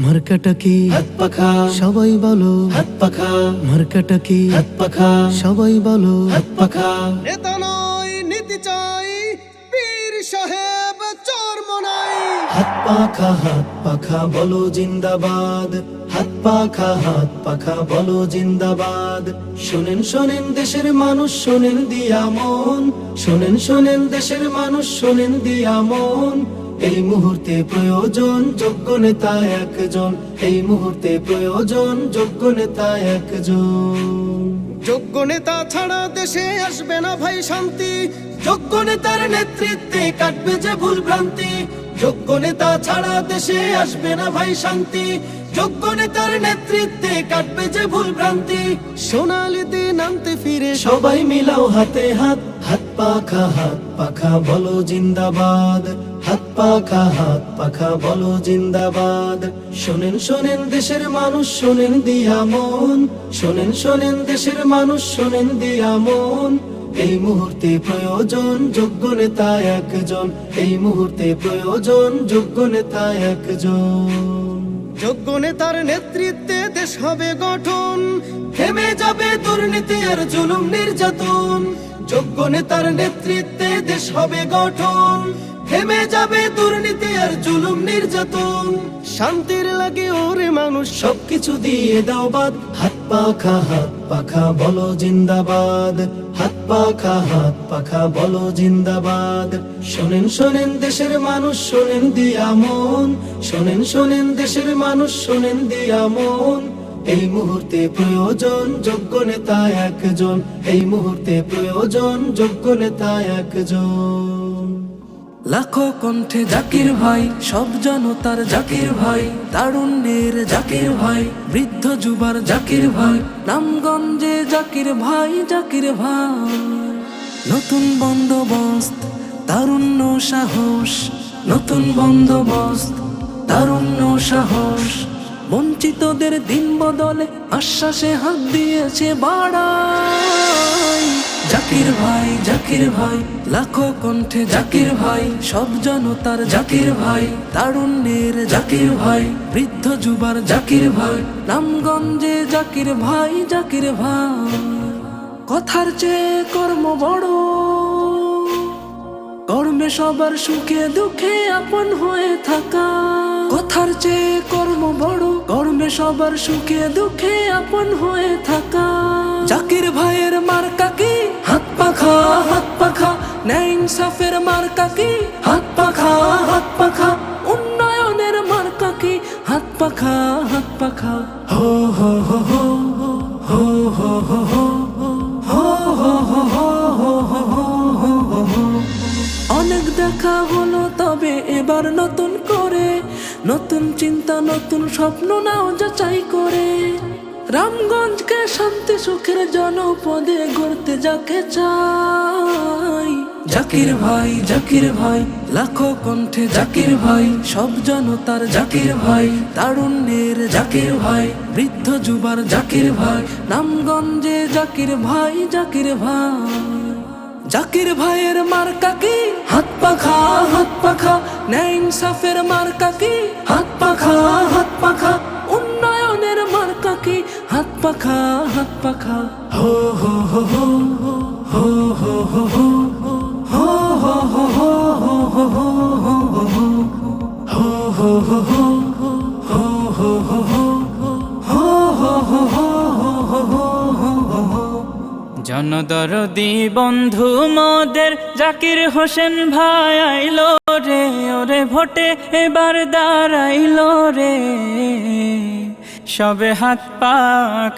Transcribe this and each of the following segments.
মার্কাটা কি হাত পাখা, সবাই বলো, হাত পাখা, মার্কাটা কি হাত পাখা, সবাই বলো। হাত পাখা। নেতা নয় নীতি চাই, পীর সাহেব চর্ম নাই। হাত পাখা বলো জিন্দাবাদ। হাত পাখা বলো জিন্দাবাদ। শোনেন শোনেন দেশের মানুষ, শোনেন দিয়া মন। শোনেন শোনেন দেশের মানুষ, শোনেন দিয়া মন। এই মুহূর্তে প্রয়োজন যোগ্য নেতা একজন। এই মুহূর্তে প্রয়োজন যোগ্য নেতা একজন। যোগ্য নেতা ছাড়া দেশে আসবে না ভাই শান্তি। যোগ্য নেতার নেতৃত্বে কাটবে যে ভুল ভ্রান্তি। যোগ্য নেতা ছাড়া দেশে আসবে না ভাই শান্তি। যোগ্য নেতার নেতৃত্বে কাটবে যে ভুল ভ্রান্তি। সোনালি দিন আনতে ফিরে সবাই মিলাও হাতে হাত। হাত পাখা বলো জিন্দাবাদ। হাত পাখা বলো জিন্দাবাদ। শোনেন শোনেন দেশের মানুষ, শোনেন দিয়া মন। শোনেন শোনেন দেশের মানুষ, শোনেন দিয়া মন। এই মুহূর্তে প্রয়োজন যোগ্য নেতা একজন। এই মুহূর্তে প্রয়োজন যোগ্য নেতা একজন। যোগ্য নেতার নেতৃত্বে দেশ হবে গঠন। থেমে যাবে দুর্নীতি আর জুলুম নির্যাতন। যোগ্য নেতার নেতৃত্বে দেশ হবে গঠন। থেমে যাবে দুর্নীতি আর জুলুম নির্যাতন। শান্তির লাগে ওরে মানুষ সবকিছু দিয়ে দাও বাদ। হাত পাখা বলো জিন্দাবাদ। হাত পাখা বলো জিন্দাবাদ। শোনেন শোনেন দেশের মানুষ, শোনেন দিয়া মন। শোনেন শোনেন দেশের মানুষ, শোনেন দিয়া মন। এই মুহূর্তে প্রয়োজন যোগ্য নেতা একজন। এই মুহূর্তে প্রয়োজন যোগ্য নেতা একজন। লাখো কণ্ঠে জাকির ভাই, সব জনতার জাকির ভাই, তারুণ্যের জাকির ভাই, বৃদ্ধ যুবার জাকির ভাই, নামগঞ্জে জাকির ভাই, জাকির ভাই। নতুন বন্দোবস্ত, তারুণ্য সাহস, নতুন বন্দোবস্ত, তারুণ্য সাহস। বঞ্চিতদের দিন বদলে আশ্বাসে হাত দিয়েছে বাড়াই। জাকির ভাই, জাকির ভাই, লাখো কণ্ঠে জাকির ভাই, সব জনতার জাকির ভাই, তারুণ্যের জাকির ভাই, বৃদ্ধ যুবার জাকির ভাই, নামগঞ্জে জাকির ভাই, জাকির ভাই। কথার চেয়ে কর্ম বড়, কর্মে সবার সুখে দুঃখে আপন হয়ে থাকা। কথার চেয়ে কর্ম বড়, কর্মে সবার সুখে দুঃখে আপন হয়ে থাকা। জাকির ভাইয়ের মার্কা কি? হাত পাখা, ন্যায় ইনসাফের মার্কা কি? হাত পাখা, উন্নয়নের মার্কা কি? হাত পাখা, হো হো হো হো হো হো হো হো অনেক দেখা হলো, তবে এবার নতুন করে, নতুন চিন্তা নতুন স্বপ্ন নাও যাচাই করে। রামগঞ্জকে শান্তি সুখের জনপদে গড়তে যাকে চাই। জাকির ভাই, জাকির ভাই, লাখো কণ্ঠে জাকির ভাই, সব জনতার জাকির ভাই, তারুণ্যের জাকির ভাই, বৃদ্ধ যুবার জাকির ভাই, নামগঞ্জে জাকির ভাই, জাকির ভাই। জাকির ভাইয়ের মার্কা কি? হাত পাখা, ন্যায় ইনসাফের মার্কা কি? হাত পাখা, উন্নয়নের মার্কা কি? হাত পাখা, হো হো হো হো হো হো হো হো জনদরদি বন্ধু মোদের জাকির হোসেন ভাই আইলো রে, ওরে ভোটে এবার দাঁড়াইলো রে। সবে হাত পা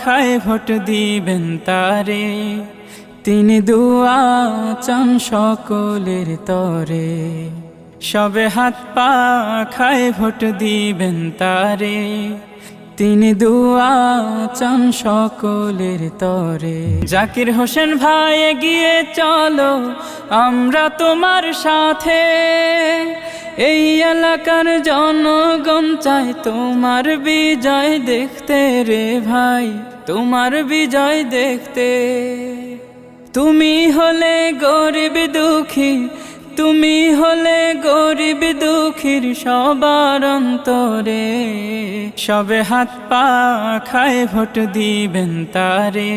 খায় ভোট দিবেন তারে, তিনি দুয়া চান সকলের তরে। সবে হাত পা খায় ভোট দিবেন তারে, তিনি দুয়া চান সকলের তরে। জাকির হোসেন ভাই এগিয়ে চলো, আমরা তোমার সাথে। এই এলাকার জনগণ চায় তোমার বিজয় দেখতে রে ভাই, তোমার বিজয় দেখতে। তুমি হলে গরিব দুঃখী তুমি হলে গরিব দুঃখীর সবার অন্তরে, সবে হাত পা খায় ভোট দিবেন তারে,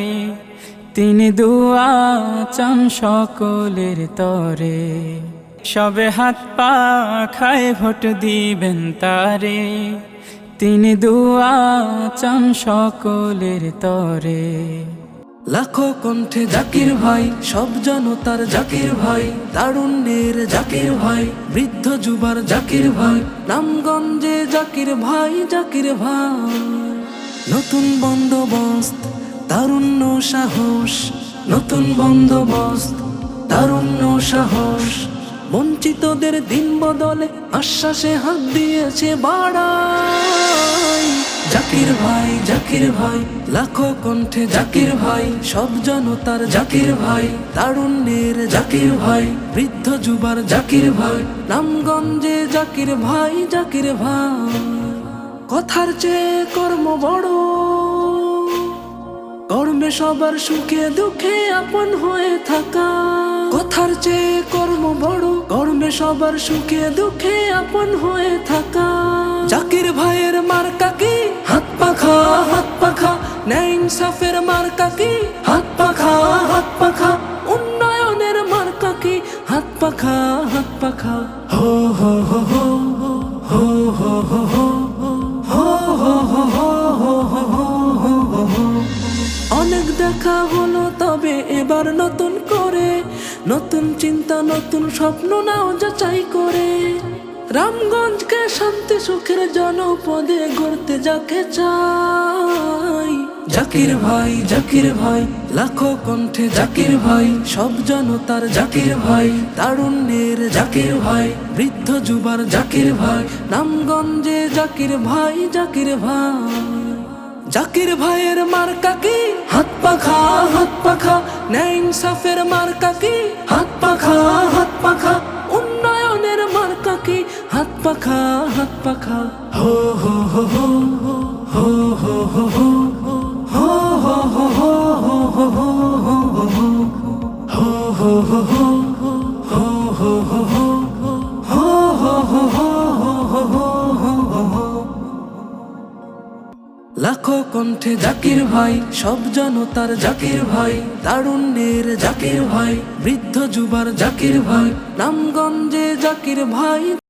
তিনি দুয়া চান সকলের তরে। সবে হাত পা খায় ভোট দিবেন তারে, তিনি দুয়া চান সকলের তরে। লাখো কণ্ঠে জাকির ভাই, সব জনতার জাকির ভাই, তারুণ্যের জাকির ভাই, বৃদ্ধ যুবার জাকির ভাই, নামগঞ্জে জাকির ভাই, জাকির ভাই। নতুন বন্দোবস্ত, তারুণ্য সাহস, নতুন বন্দোবস্ত, তারুণ্য সাহস, বঞ্চিতদের দিন বদলে আশ্বাসে হাত দিয়েছে বাড়াই। জাকির ভাই, জাকির ভাই, লাখো কণ্ঠে জাকির ভাই, সব জনতার জাকির ভাই, তারুণ্যের জাকির ভাই, বৃদ্ধ যুবার জাকির ভাই, নামগঞ্জে জাকির ভাই, জাকির ভাই। কথার চেয়ে কর্ম বড়, কর্মে সবার সুখে দুঃখে আপন হয়ে থাকা। কথার চেয়ে কর্ম বড়, কর্মে সবার সুখে দুঃখে আপন হয়ে থাকা। জাকির ভাইয়ের মার্কা কি? হাত পাখা, হাত পাখা। ন্যায় ইনসাফের মার্কা কি? হাত পাখা, হাত পাখা। উন্নয়নের মার্কা কি? হাত পাখা, হাত পাখা। হো হো হো হো হো হো হো হো অনেক দেখা হলো, তবে এবার নতুন করে, নতুন চিন্তা নতুন স্বপ্ন নাও যাচাই করে। রামগঞ্জকে শান্তি সুখের জনপদে গড়তে যাকে চাই। জাকির ভাই, জাকির ভাই, লাখো কণ্ঠে জাকির ভাই, সব জনতার জাকির ভাই, তারুণ্যের জাকির ভাই, বৃদ্ধ যুবার জাকির ভাই, নামগঞ্জে জাকির ভাই, জাকির ভাই। জাকির ভাইয়ের মার্কা কি? হাত পাখা, হাত পাখা। ন্যায় ইনসাফের মার্কা কি? হাত পাখা, হাত পাখা। উন্নয়নের মার্কা কি? হাত পাখা, হাত পাখা। হো হো হো হো হো হো হো হো লাখো কণ্ঠে জাকির ভাই, সব জনতার জাকির ভাই, তারুণ্যের জাকির ভাই, বৃদ্ধ যুবার জাকির ভাই, নামগঞ্জে জাকির ভাই।